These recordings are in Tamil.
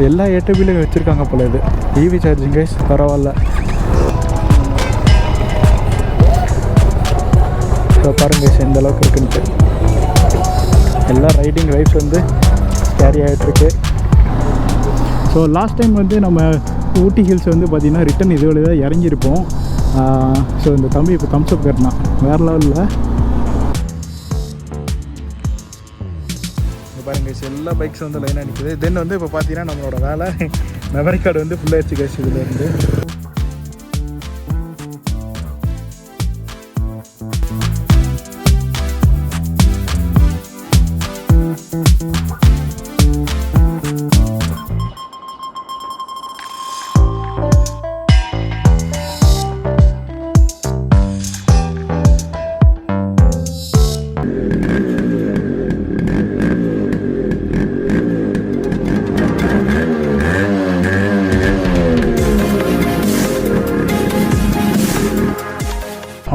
எல்லா ஏடிபிலையும் வச்சுருக்காங்க போல. இது ஈவி சார்ஜிங் கைஸ், பரவாயில்ல. ஸோ பாருங்க எந்த அளவுக்கு இருக்குன்ட்டு. எல்லா ரைடிங் ரைட்ஸ் வந்து கேரி ஆகிட்டுருக்கு. ஸோ லாஸ்ட் டைம் வந்து நம்ம ஊட்டி ஹில்ஸ் வந்து பார்த்திங்கன்னா ரிட்டன் இது வழி தான் இறங்கியிருப்போம். ஸோ இந்த தம்பி இப்போ தம்ஸ் அப் கட்டினான் வேறு லெவலில். பாருங்க எல்லா பைக்ஸ் வந்து லைனாக நிற்குது. தென் வந்து இப்போ பார்த்தீங்கன்னா நம்மளோட வேலை மெமரி கார்டு வந்து ஃபுல்லாகிடுச்சு கேஸ். இதுலேருந்து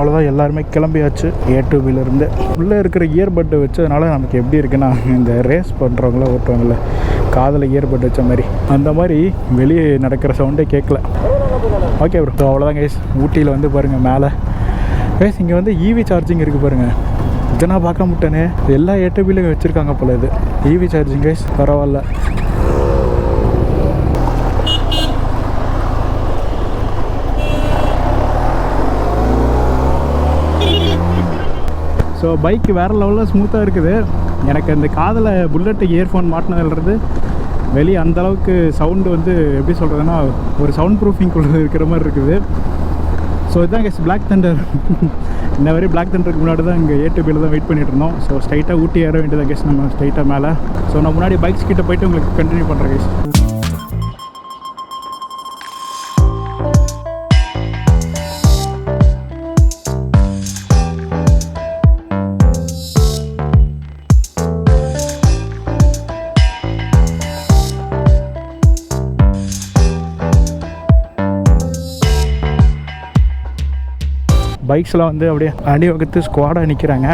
அவ்வளோதான், எல்லாருமே கிளம்பியாச்சு A2Bலேருந்து. உள்ளே இருக்கிற இயர்பட்டை வச்சதுனால நமக்கு எப்படி இருக்குன்னா, இந்த ரேஸ் பண்ணுறவங்கள ஓட்டுவாங்கள்ல காதில் இயர்பட் வச்ச மாதிரி, அந்த மாதிரி வெளியே நடக்கிற சவுண்டே கேட்கல. ஓகே ப்ரோ, அவ்வளோதான் கைஸ். ஊட்டியில் வந்து பாருங்கள் மேலே கைஸ் இங்கே வந்து ஈவி சார்ஜிங் இருக்குது பாருங்கள். இதை நான் பார்க்க முட்டேனே, எல்லா A2Bலையும் வச்சுருக்காங்க போல. இது ஈவி சார்ஜிங் கைஸ், பரவாயில்ல. ஸோ பைக் வேறு லெவலில் ஸ்மூத்தாக இருக்குது. எனக்கு அந்த காதில் புல்லட்டு இயர்ஃபோன் மாட்டினதுலேருந்து வெளியே அந்தளவுக்கு சவுண்டு வந்து எப்படி சொல்கிறதுனா ஒரு சவுண்ட் ப்ரூஃபிங்குள்ளே இருக்கிற மாதிரி இருக்குது. ஸோ இதுதான் கேஸ் பிளாக் தண்டர். இந்த மாதிரி பிளாக் தண்டருக்கு முன்னாடி தான் இங்கே A2Bல தான் வெயிட் பண்ணிகிட்டு இருந்தோம். ஸோ ஸ்ட்ரைட்டாக ஊட்டி ஏற வேண்டியதான் கேஸ் நம்ம ஸ்ட்ரைட்டாக மேலே. ஸோ நான் முன்னாடி பைக்ஸ் கிட்டே போய்ட்டு உங்களுக்கு கண்டினியூ பண்ணுறேன் கேஸ். பைக்ஸ்லாம் வந்து அப்படியே அணிவகுத்து ஸ்குவாடாக நிற்கிறாங்க.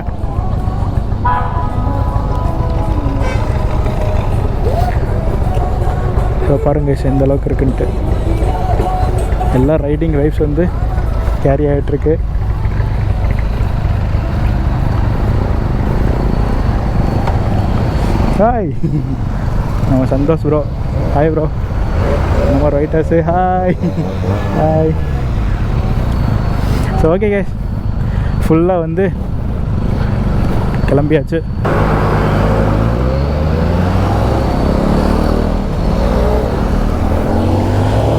ஸோ பாருங்கள் எந்த அளவுக்கு இருக்குன்ட்டு. எல்லா ரைடிங் ரைட்ஸ் வந்து கேரி ஆகிட்டுருக்கு. ஹாய் நம்ம சந்தோஷ் ப்ரோ. Hi bro. நம்ம ரைட்டர்ஸு hi hi. So okay guys, ஃபுல்லாக வந்து கிளம்பியாச்சு.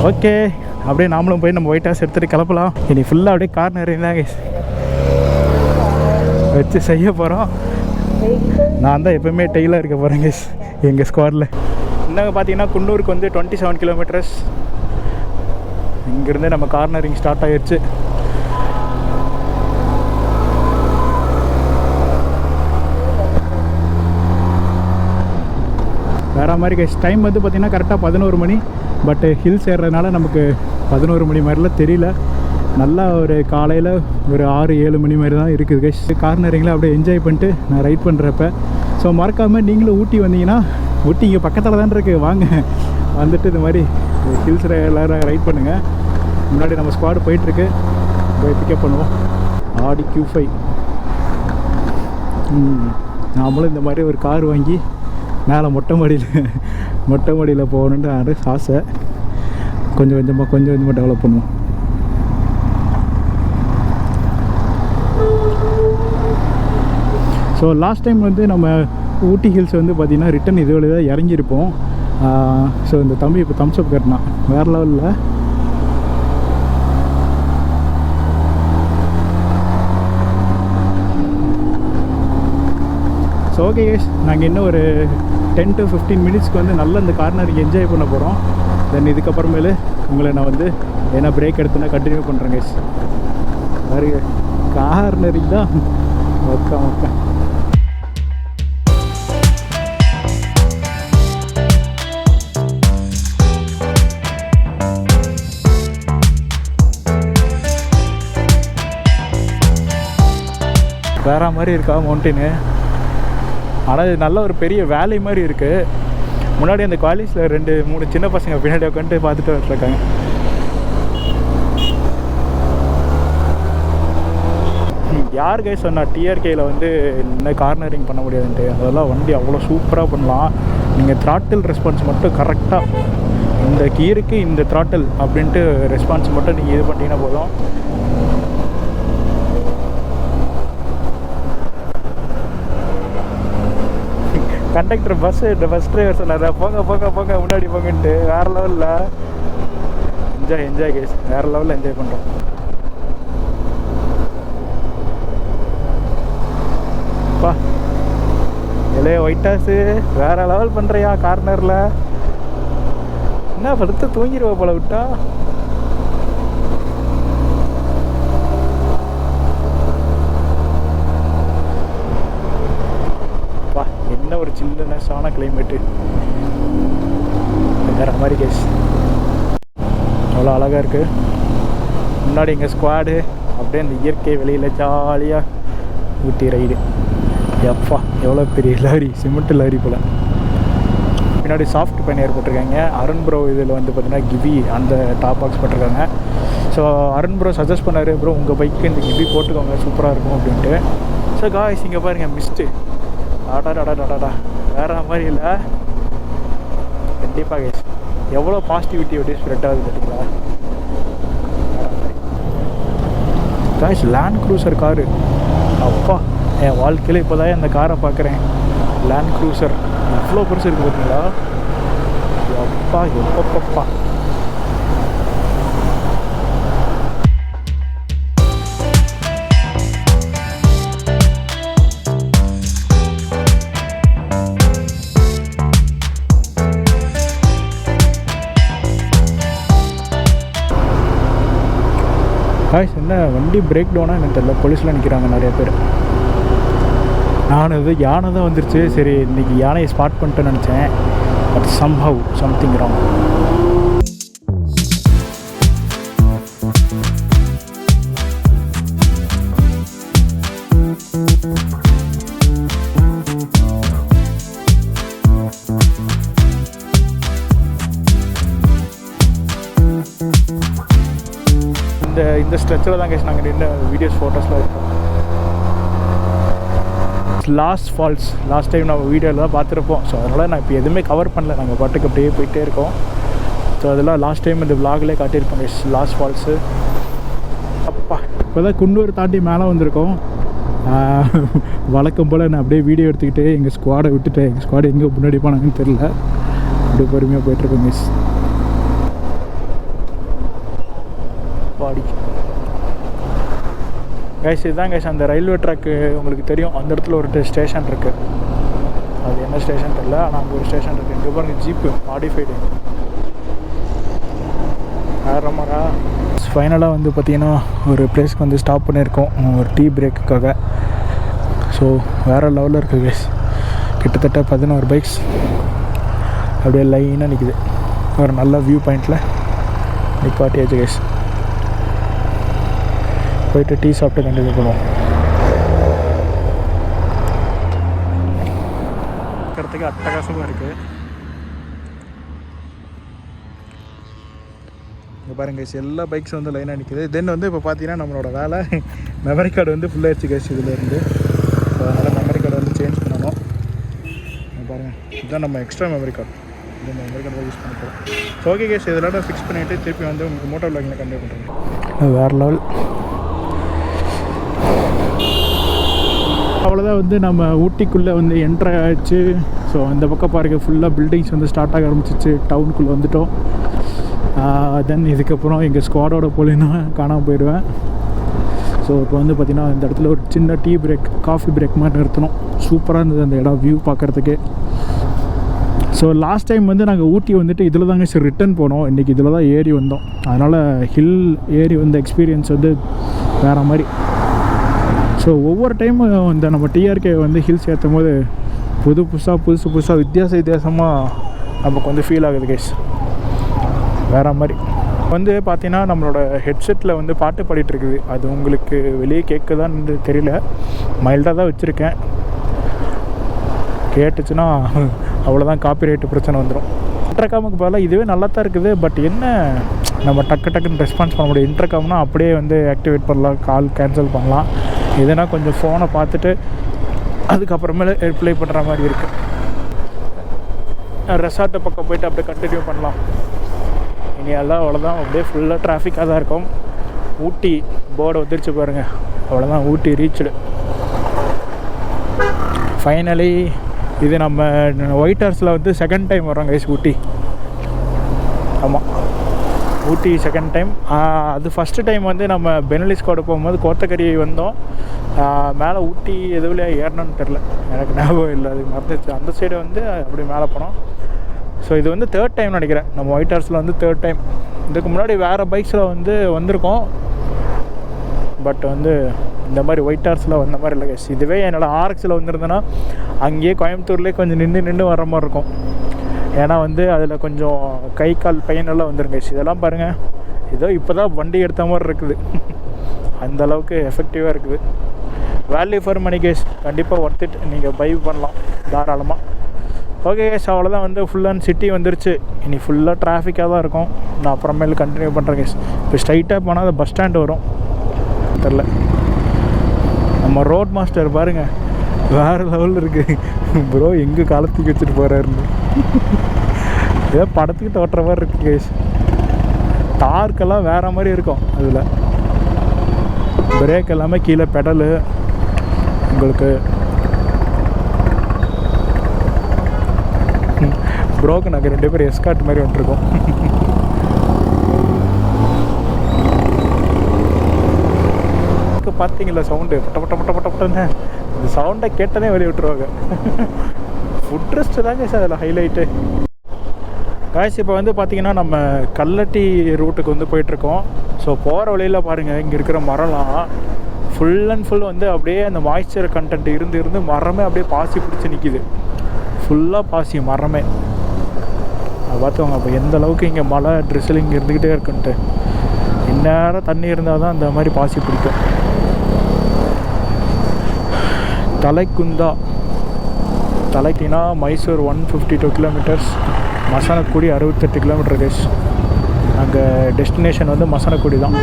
ஓகே, அப்படியே நாமளும் போய் நம்ம ஒயிட் ஹாஸ் எடுத்துகிட்டு கிளப்பலாம். இனி ஃபுல்லாக அப்படியே கார் நிறைய கேஸ் வச்சு செய்ய போகிறோம். நான் தான் எப்போவுமே டெய்லாக இருக்க போகிறேன் கேஸ் எங்கள் ஸ்குவாடில். இன்னும் பார்த்தீங்கன்னா குன்னூருக்கு வந்து 27 கிலோமீட்டர்ஸ். இங்கேருந்து நம்ம கார்னரிங் ஸ்டார்ட் ஆகிடுச்சு. வேறு மாதிரி கேஸ் டைம் வந்து பார்த்திங்கன்னா கரெக்டாக 11 மணி. பட்டு ஹில்ஸ் ஏறுறதுனால நமக்கு 11 மணி மாதிரிலாம் தெரியல. நல்லா ஒரு காலையில் ஒரு 6-7 மணி மாதிரி தான் இருக்குது கேஸ். கார்னரிங்கில் அப்படியே என்ஜாய் பண்ணிட்டு நான் ரைட் பண்ணுறப்ப. ஸோ மறக்காமல் நீங்களும் ஊட்டி வந்தீங்கன்னா, ஊட்டி இங்கே பக்கத்தில் தான் இருக்குது, வாங்க வந்துட்டு இந்த மாதிரி ஹில்ஸ் எல்லோரும் ரைட் பண்ணுங்கள். முன்னாடி நம்ம ஸ்குவாடு போயிட்டுருக்கு, போய் பிக்கப் பண்ணுவோம். ஆடி Q5. நாமளும் இந்த மாதிரி ஒரு கார் வாங்கி மேலே மொட்டை மாடியில் போகணுன்ட்டு ஆசை. கொஞ்சம் கொஞ்சமாக டெவலப் பண்ணுவோம். ஸோ லாஸ்ட் டைம் வந்து நம்ம ஊட்டி ஹில்ஸ் வந்து பார்த்திங்கன்னா ரிட்டன் இது வழி தான் இறங்கியிருப்போம். ஸோ இந்த தம்பி இப்போ தம்ஸ் அப் கட்டினான் வேறு லெவலில். ஸோ ஓகே கேஸ், நாங்கள் இன்னும் ஒரு 10 to 15 மினிட்ஸ்க்கு வந்து நல்ல இந்த கார்னரிங் என்ஜாய் பண்ண போகிறோம். தென் இதுக்கப்புறமேலு உங்களை நான் வந்து ஏன்னா பிரேக் எடுத்துனா கண்டினியூ பண்ணுறேன் கேஸ். வேறு கார்னரிங் தான் மக்கா. வேறு மாதிரி இருக்கா மவுண்டெயின். ஆனால் இது நல்ல ஒரு பெரிய வேலி மாதிரி இருக்குது. முன்னாடி அந்த காலேஜில் 2-3 சின்ன பசங்க பின்னாடி உட்காந்துட்டு பார்த்துட்டு வந்துருக்காங்க. யார் கைஸ் சொன்னா டிஆர்கேயில் வந்து என்ன கார்னரிங் பண்ண முடியாதுன்ட்டு? அதெல்லாம் வண்டி அவ்வளோ சூப்பராக பண்ணலாம். நீங்கள் த்ராட்டில் ரெஸ்பான்ஸ் மட்டும் கரெக்டாக இந்த கீருக்கு இந்த த்ராட்டில் அப்படின்ட்டு ரெஸ்பான்ஸ் மட்டும் நீங்கள் இது பண்ணிங்கன்னா போதும். கண்டக்டர் பஸ் டிரைவர் சொன்னார் போங்க போங்க போங்க முன்னாடி போங்கன்ட்டு. வேறு லெவலில் என்ஜாய் கைஸ், வேறு லெவலில் என்ஜாய் பண்ணுறோம். பா இளைய ஒயிட் ஹாஸு வேறு லெவல் பண்ணுறியா கார்னரில்? என்ன படுத்து தூங்கிடுவா போல விட்டா. பா என்ன ஒரு சில்லுனஸான கிளைமேட்டு வேற மாதிரி கேஸ். அவ்வளோ அழகாக இருக்குது. முன்னாடி எங்கள் ஸ்குவாடு அப்படியே இந்த இயற்கை வெளியில் ஜாலியாக ஊட்டி ரைடு. எப்பா எவ்வளோ பெரிய லாரி, சிமெண்ட் லாரி போல். பின்னாடி சாஃப்ட் பைனியர் போட்டிருக்காங்க. அருண் ப்ரோ இதில் வந்து பார்த்தீங்கன்னா கிவி அந்த டாப் பாக்ஸ் போட்டிருக்காங்க. ஸோ அருண் ப்ரோ சஜஸ்ட் பண்ணார், ப்ரோ உங்கள் பைக்கு இந்த கிவி போட்டுக்கோங்க சூப்பராக இருக்கும் அப்படின்ட்டு. ஸோ காய்ஸ் இங்கே பாருங்கள் மிஸ்ட்டு டாடா வேறு மாதிரி இல்லை. கண்டிப்பாக கைஸ் எவ்வளோ பாசிட்டிவிட்டி அப்படியே ஸ்ப்ரெட் ஆகுது பார்த்தீங்களா? காய்ஸ் லேண்ட் க்ரூசர் காரு, அப்பா என் வாழ்க்கையில் இப்போ தான் அந்த காரை பார்க்குறேன். லேண்ட் க்ரூசர் எவ்வளோ பெருசு இருக்குது பார்த்தீங்களா? அப்பா எப்பப்பா. காய்ஸ் என்ன வண்டி பிரேக் டவுனாக எனக்கு தெரியல, போலீஸில் நிற்கிறாங்க நிறைய பேர். நான் இது யானை தான் வந்துருச்சு, சரி இன்றைக்கி யானையை ஸ்பாட் பண்ணிட்டேன்னு நினச்சேன். But somehow something wrong. இந்த ஸ்ட்ரெச்சில் தான் கேஸ் நாங்கள் நின்று வீடியோஸ் ஃபோட்டோஸ்லாம் இருக்கோம். லாஸ்ட் ஃபால்ஸ் லாஸ்ட் டைம் நம்ம வீடியோவில் தான் பார்த்துருப்போம். ஸோ அதனால் நான் இப்போ எதுவுமே கவர் பண்ணல, நாங்கள் பாட்டுக்கு அப்படியே போயிட்டே இருக்கோம். ஸோ அதெல்லாம் லாஸ்ட் டைம் இந்த விலாக்லேயே காட்டியிருப்போம் கேஸ் லாஸ்ட் ஃபால்ஸு. அப்பா இப்போ தான் குன்னூர் தாண்டி மேலே வந்திருக்கோம். வழக்கம் போல் நான் அப்படியே வீடியோ எடுத்துக்கிட்டு எங்கள் ஸ்குவாடை விட்டுட்டேன். எங்கள் ஸ்குவாடு எங்கே முன்னாடி போனாங்கன்னு தெரில, அப்படியே பொறுமையாக போயிட்டுருக்கோம் மிஸ். பாடி கைஸ் இதுதான் கைஸ் அந்த ரயில்வே ட்ராக்கு உங்களுக்கு தெரியும். அந்த இடத்துல ஒரு ஸ்டேஷன் இருக்குது, அது என்ன ஸ்டேஷன் தெரியல, ஆனால் அங்கே ஒரு ஸ்டேஷன் இருக்குது. இங்கே பாருங்கள் ஜீப்பு மாடிஃபைடு வேறமாரா. ஃபைனலாக வந்து பார்த்திங்கன்னா ஒரு பிளேஸ்க்கு வந்து ஸ்டாப் பண்ணியிருக்கோம் ஒரு டீ பிரேக்குக்காக. ஸோ வேறு லெவலில் இருக்குது கைஸ். கிட்டத்தட்ட 11 பைக்ஸ் அப்படியே லைனாக நிற்குது. ஒரு நல்ல வியூ பாயிண்டில் நிப்பாட்டியாச்சு கைஸ். போயிட்டு டீ சாப்பிட்டு கண்டிப்பாக போடுவோம். பார்க்குறதுக்கு அட்டகாசமாக இருக்குது. இங்கே பாருங்க கைஸ் எல்லா பைக்ஸ் வந்து லைனாக நிற்குது. தென் வந்து இப்போ பார்த்தீங்கன்னா நம்மளோட வேலை மெமரி கார்டு வந்து ஃபுல்லாகிடுச்சு கைஸ் இதிலேருந்து. ஸோ அதனால் மெமரி கார்டு வந்து சேஞ்ச் பண்ணணும். பாருங்கள் இதுதான் நம்ம எக்ஸ்ட்ரா மெமரி கார்டு, இந்த மெமரி கார்டு யூஸ் பண்ண போகிறோம். ஸோ ஓகே கைஸ் இதெல்லாம் ஃபிக்ஸ் பண்ணிவிட்டு திருப்பி வந்து உங்களுக்கு மோட்டோ விலாகில் கண்டிப்பாக பண்ணுறேன். வேறு லெவல். அவ்வளோதான் வந்து நம்ம ஊட்டிக்குள்ளே வந்து என்ட்ரு ஆகிடுச்சு. ஸோ அந்த பக்கம் பாருங்க ஃபுல்லாக பில்டிங்ஸ் வந்து ஸ்டார்ட் ஆக ஆரம்பிச்சிச்சு. டவுனுக்குள்ளே வந்துவிட்டோம். தென் இதுக்கப்புறம் எங்கள் ஸ்குவாடோட போலேன்னா காணாமல் போயிடுவேன். ஸோ இப்போ வந்து பார்த்திங்கன்னா இந்த இடத்துல ஒரு சின்ன டீ பிரேக் காஃபி பிரேக் மாதிரி நிறுத்தணும். சூப்பராக இருந்தது அந்த இடம் வியூ பார்க்குறதுக்கு. ஸோ லாஸ்ட் டைம் வந்து நாங்கள் ஊட்டி வந்துட்டு இதில் தாங்க சரி ரிட்டன் போனோம். இன்றைக்கி இதில் தான் ஏறி வந்தோம். அதனால் ஹில் ஏறி வந்த எக்ஸ்பீரியன்ஸ் வந்து வேறு மாதிரி. ஸோ ஒவ்வொரு டைமும் இந்த நம்ம டிஆர்கே வந்து ஹில்ஸ் ஏற்றும் போது புதுசு புதுசாக வித்தியாசமாக நமக்கு வந்து ஃபீல் ஆகுது கைஸ். வேறு மாதிரி வந்து பார்த்தீங்கன்னா நம்மளோட ஹெட்செட்டில் வந்து பாட்டு பாடிட்டுருக்குது. அது உங்களுக்கு வெளியே கேட்குதான்னு தெரியல, மைல்டாக தான் வச்சுருக்கேன். கேட்டுச்சுன்னா அவ்வளோதான் காப்பிரைட்டு பிரச்சனை வந்துடும். இன்டர்காமுக்கு பதிலாக இதுவே நல்லா தான் இருக்குது. பட் என்ன, நம்ம டக்குன்னு ரெஸ்பான்ஸ் பண்ண முடியும். இன்டர்காம்னா அப்படியே வந்து ஆக்டிவேட் பண்ணலாம், கால் கேன்சல் பண்ணலாம். இதுனா கொஞ்சம் ஃபோனை பார்த்துட்டு அதுக்கப்புறமேல ரிப்ளை பண்ணுற மாதிரி இருக்குது. ரெசார்ட்டு பக்கம் போய்ட்டு அப்படியே கண்டினியூ பண்ணலாம். இனி எல்லாம் அவ்வளோதான், அப்படியே ஃபுல்லாக டிராஃபிக்காக தான் இருக்கும். ஊட்டி போர்டு வந்துருச்சு பாருங்கள், அவ்வளோதான், ஊட்டி ரீச்டு ஃபைனலி. இது நம்ம ஒயிட் ஹார்ஸில் வந்து செகண்ட் டைம் வரோங்க கைஸ் ஊட்டி. ஆமாம், ஊட்டி செகண்ட் டைம். அது ஃபஸ்ட்டு டைம் வந்து நம்ம பெனலி ஸ்குவாட் போகும்போது கோத்தகிரி வந்தோம். மேலே ஊட்டி எதுவில் ஏறணும்னு தெரில, எனக்கு ஞாபகம் இல்லை, அது மறந்துச்சு. அந்த சைடு வந்து அப்படி மேலே போனோம். ஸோ இது வந்து தேர்ட் டைம் நினைக்கிறேன், நம்ம ஒயிட் ஹார்ஸில் வந்து தேர்ட் டைம். இதுக்கு முன்னாடி வேறு பைக்ஸில் வந்து வந்திருக்கோம், பட் வந்து இந்த மாதிரி ஒயிட் ஹார்ஸில் வந்த மாதிரி இல்லை கைஸ். இதுவே என்னோடய ஆர்எக்ஸில் வந்திருந்தேன்னா அங்கேயே கோயம்புத்தூர்லேயே கொஞ்சம் நின்று வர மாதிரி இருக்கும். ஏன்னா வந்து அதில் கொஞ்சம் கை கால் பெயினெல்லாம் வந்துடும் கைஸ். இதெல்லாம் பாருங்கள், ஏதோ இப்போ தான் வண்டி எடுத்த மாதிரி இருக்குது. அந்தளவுக்கு எஃபெக்டிவாக இருக்குது. வேல்யூ ஃபார் மணி கைஸ், கண்டிப்பாக ஒர்த் இட். நீங்கள் பை பண்ணலாம் தாராளமாக. ஓகே கைஸ், அவ்வளோதான், வந்து ஃபுல் அண்ட் சிட்டி வந்துருச்சு. இனி ஃபுல்லாக டிராஃபிக்காக தான் இருக்கும். நான் அப்புறமேல் கண்டினியூ பண்ணுறேன் கைஸ். இப்போ ஸ்ட்ரைட்டாக போனால் அது பஸ் ஸ்டாண்டு வரும், தெரில. நம்ம ரோட் மாஸ்டர் பாருங்கள், வேறு லெவலில் இருக்குது ப்ரோ. எங்கே காலத்துக்கு வச்சுட்டு போகிறாருன்னு ஏதோ படத்துக்கு தோட்டுற மாதிரி இருக்குது கைஸ். டார்க்கெல்லாம் வேறு மாதிரி இருக்கும். அதில் பிரேக் எல்லாமே கீழே பெடலு உங்களுக்கு ப்ரோக்கு. நாங்கள் 2 பேர் எஸ்கார்ட் மாதிரி வந்துருக்கோம். பார்த்தீங்களா சவுண்டு, பட்ட இந்த சவுண்டை கேட்டனே வெளியே விட்டுருவாங்க. ஃபுட் ரெஸ்ட்டு தாங்க சார் அதில் ஹைலைட்டு. காய்ஸ், இப்போ வந்து பார்த்திங்கன்னா நம்ம கல்லட்டி ரூட்டுக்கு வந்து போயிட்டுருக்கோம். ஸோ போகிற வழியில் பாருங்கள், இங்கே இருக்கிற மரம்லாம் ஃபுல் அண்ட் ஃபுல் வந்து அப்படியே அந்த மாய்ஸ்சர் கண்டென்ட் இருந்து மரமே அப்படியே பாசி பிடிச்சி நிற்கிது. ஃபுல்லாக பாசி மரமே. அதை பார்த்துவாங்க அப்போ எந்த அளவுக்கு இங்கே மழை ட்ரிசலிங் இருந்துக்கிட்டே இருக்குன்ட்டு. இந்நேரம் தண்ணி இருந்தால் தான் அந்த மாதிரி பாசி பிடிக்கும். தலைக்குன்னா மைசூர் 152 கிலோமீட்டர்ஸ், மசானக்குடி 68 கிலோமீட்டர் கைஸ். அங்கே டெஸ்டினேஷன் வந்து மசானக்குடி தான்.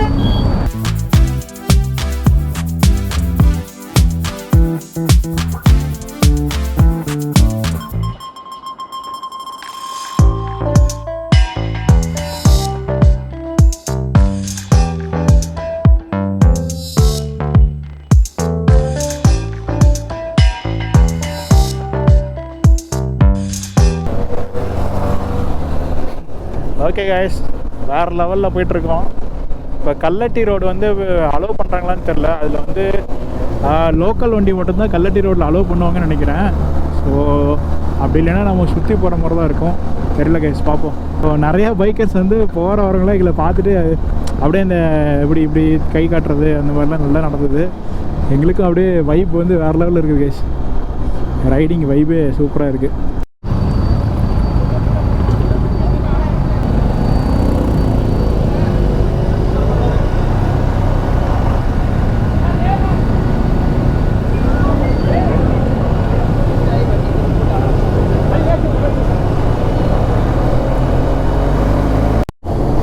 ஓகே கைஸ், வேறு லெவலில் போயிட்டுருக்கோம். இப்போ கல்லட்டி ரோடு வந்து அலோவ் பண்ணுறாங்களான்னு தெரில. அதில் வந்து லோக்கல் வண்டி மட்டும்தான் கல்லட்டி ரோட்டில் அலோவ் பண்ணுவாங்கன்னு நினைக்கிறேன். ஸோ அப்படி இல்லைன்னா நம்ம சுற்றி போகிற மாதிரி தான் இருக்கும், தெரியல கைஸ், பார்ப்போம். ஸோ நிறையா பைக்கர்ஸ் வந்து போகிறவங்களாம் இதில் பார்த்துட்டு அப்படியே இந்த இப்படி கை காட்டுறது அந்த மாதிரிலாம் நல்லா நடந்தது. எங்களுக்கும் அப்படியே வைப் வந்து வேறு லெவலில் இருக்குது கைஸ். ரைடிங் வைப்பே சூப்பராக இருக்குது.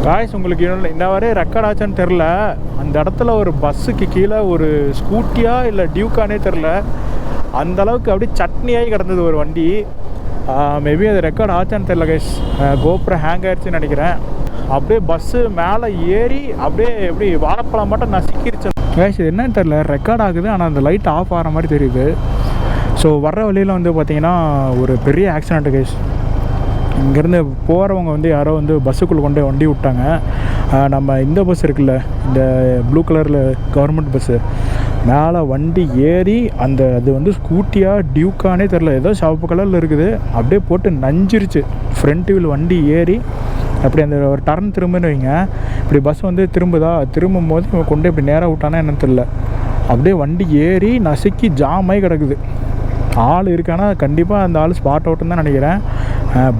காய்ஸ், உங்களுக்கு இந்த வரை ரெக்கார்ட் ஆச்சான்னு தெரில. அந்த இடத்துல ஒரு பஸ்ஸுக்கு கீழே ஒரு ஸ்கூட்டியா இல்லை டியூக்கானே தெரில, அந்தளவுக்கு அப்படியே சட்னியாகி கிடந்தது ஒரு வண்டி. மேபி அது ரெக்கார்ட் ஆச்சான்னு தெரில கைஸ். கோப்ரோ ஹேங் ஆயிடுச்சுன்னு நினைக்கிறேன். அப்படியே பஸ்ஸு மேலே ஏறி அப்படியே எப்படி வாழைப்பழம் மட்டும் நசுக்கிருச்சு கைஸ். இது என்னன்னு தெரில, ரெக்கார்ட் ஆகுது, ஆனால் அந்த லைட் ஆஃப் ஆகிற மாதிரி தெரியுது. ஸோ வர்ற வழியில் வந்து பார்த்திங்கன்னா ஒரு பெரிய ஆக்சிடென்ட் கைஸ். இங்கேருந்து போகிறவங்க வந்து யாரோ வந்து பஸ்ஸுக்குள்ளே கொண்டு வண்டி விட்டாங்க. நம்ம இந்த பஸ் இருக்குல்ல, இந்த ப்ளூ கலரில் கவர்மெண்ட் பஸ்ஸு, மேலே வண்டி ஏறி அது வந்து ஸ்கூட்டியாக டியூக்கானே தெரில, ஏதோ சிவப்பு கலரில் இருக்குது, அப்படியே போட்டு நஞ்சிருச்சு. ஃப்ரண்ட் வீல் வண்டி ஏறி அப்படி அந்த ஒரு டர்ன் திரும்புன்னு வைங்க, இப்படி பஸ் வந்து திரும்பும் போது இவன் கொண்டு இப்படி நேராக விட்டானா என்னன்னு தெரில, அப்படியே வண்டி ஏறி நசுக்கி ஜாமாகி கிடக்குது. ஆள் இருக்கானா கண்டிப்பாக அந்த ஆள் ஸ்பாட் அவுட்டுன்னு தான் நினைக்கிறேன்.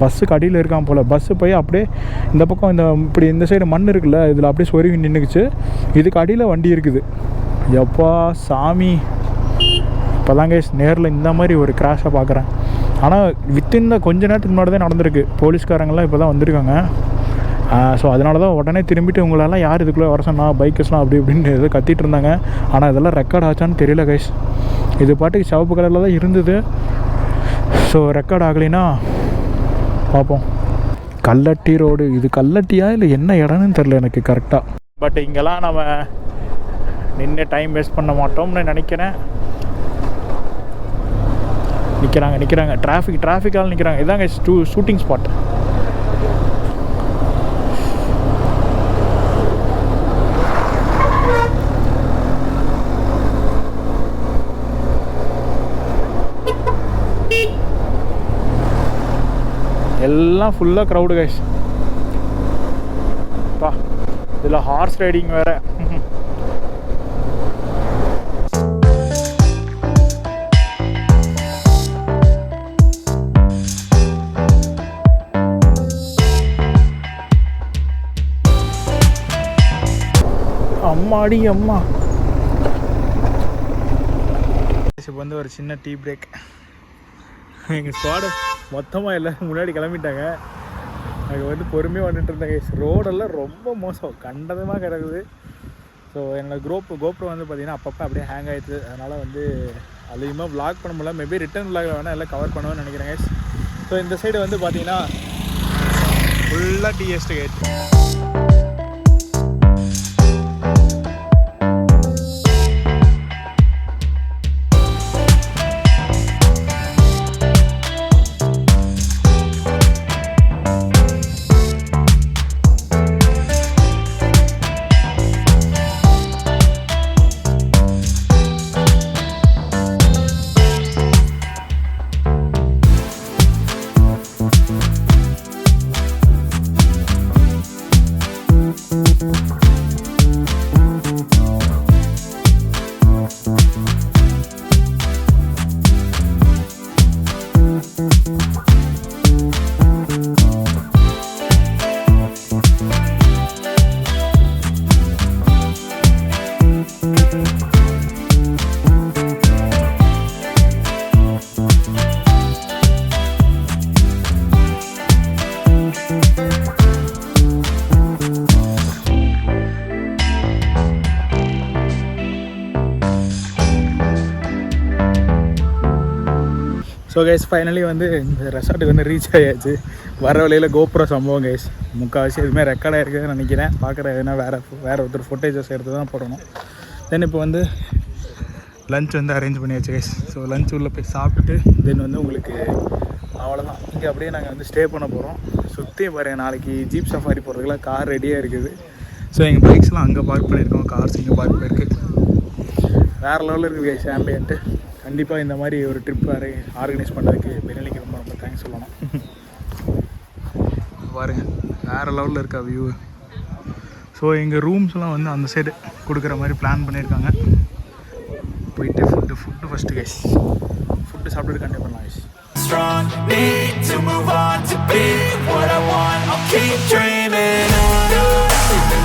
பஸ்ஸுக்கு அடியில் இருக்கான் போல். பஸ்ஸு போய் அப்படியே இந்த பக்கம் இப்படி இந்த சைடு மண் இருக்குல்ல, இதில் அப்படியே சொருவி நின்றுக்குச்சு. இதுக்கு அடியில் வண்டி இருக்குது. எப்பா சாமி, இப்போ தாங்க நேரில் இந்த மாதிரி ஒரு கிராஷை பார்க்குறேன். ஆனால் வித்தின் கொஞ்ச நேரத்துக்கு முன்னாடி தான் நடந்திருக்கு. போலீஸ்காரங்கள்லாம் இப்போ தான் வந்திருக்காங்க. ஸோ அதனால தான் உடனே திரும்பிட்டு உங்களெல்லாம் யார் இதுக்குள்ளே வர சொன்னா, பைக்கர்ஸ்லாம் அப்படி இப்படின்னு எதோ கத்திட்டு இருந்தாங்க. ஆனால் இதெல்லாம் ரெக்கார்ட் ஆச்சான்னு தெரியல கைஸ். இது பாட்டுக்கு சிவப்பு கலரில் தான் இருந்தது. ஸோ ரெக்கார்ட் ஆகலைன்னா பார்ப்போம். கல்லட்டி ரோடு, இது கல்லட்டியா இல்லை என்ன இடம்னு தெரில எனக்கு கரெக்டாக. பட் இங்கெல்லாம் நம்ம நின்று டைம் வேஸ்ட் பண்ண மாட்டோம்னு நினைக்கிறேன். நிற்கிறாங்க டிராஃபிக்கால் நிற்கிறாங்க. இதாங்க ஷூட்டிங் ஸ்பாட். எல்லாம் ஃபுல்லாக க்ரௌடு கைஸ். பா இதில் ஹார்ஸ் ரைடிங் வேறு. அம்மாடி அம்மா. இப்போ வந்து ஒரு சின்ன டீ பிரேக். எங்கள் ஸ்குவாடு மொத்தமாக எல்லோரும் முன்னாடி கிளம்பிட்டாங்க. அங்கே வந்து பொறுமையாக வந்துட்டு இருந்தேன். ரோடெல்லாம் ரொம்ப மோசம், கண்டதமாக கிடக்குது. ஸோ என்னோடய கோப்ரோ வந்து பார்த்திங்கன்னா அப்பப்போ அப்படியே ஹேங் ஆகிடுது. அதனால் வந்து அதிகமாக vlog பண்ண முடியல. மேபி ரிட்டன் vlog வேணால் எல்லாம் கவர் பண்ணுவேன்னு நினைக்கிறேன். ஸோ இந்த சைடு வந்து பார்த்திங்கன்னா ஃபுல்லாக tea estate. So guys finally வந்து இந்த ரெசார்ட்டுக்கு வந்து ரீச் ஆகியாச்சு. வர வழியில் கோப்ரோ சம்பவம் கைஸ். முக்கால்வாசி எதுவுமே ரெக்கார்ட் ஆகிருக்குதுன்னு நினைக்கிறேன். பார்க்குற எதுனா வேறு ஒருத்தர் ஃபுட்டேஜஸ் எடுத்து தான் போடணும். தென் இப்போ வந்து லஞ்ச் வந்து அரேஞ்ச் பண்ணியாச்சு கைஸ். ஸோ லஞ்ச் உள்ளே போய் சாப்பிட்டுட்டு தென் வந்து உங்களுக்கு அவ்வளோதான். இங்கே அப்படியே நாங்கள் வந்து ஸ்டே பண்ண போகிறோம். சுற்றி பாருங்கள், நாளைக்கு ஜீப் சஃபாரி போகிறதுக்குலாம் கார் ரெடியாக இருக்குது. ஸோ எங்கள் பைக்ஸ்லாம் அங்கே பார்க் பண்ணியிருக்கோம், கார்ஸ் இங்கே பார்க் பண்ணியிருக்கு. வேறு லெவலில் இருக்குது கைஸ் ஆம்பியன்ட்டு. கண்டிப்பாக இந்த மாதிரி ஒரு ட்ரிப் ஆர்கனைஸ் பண்ணுறதுக்கு பெனலிக்கு ரொம்ப ரொம்ப தேங்க்ஸ் சொல்லணும். பாருங்கள் வேறு லெவலில் இருக்கா வியூ. ஸோ எங்கள் ரூம்ஸ்லாம் வந்து அந்த சைடு கொடுக்குற மாதிரி பிளான் பண்ணியிருக்காங்க. போயிட்டு ஃபுட்டு ஃபஸ்ட்டு கைஸ். ஃபுட்டு சாப்பிட்டுட்டு கண்டிப்பாக பண்ணலாம் guys. Strong, need to move on to be what I want. I'll keep dreaming on.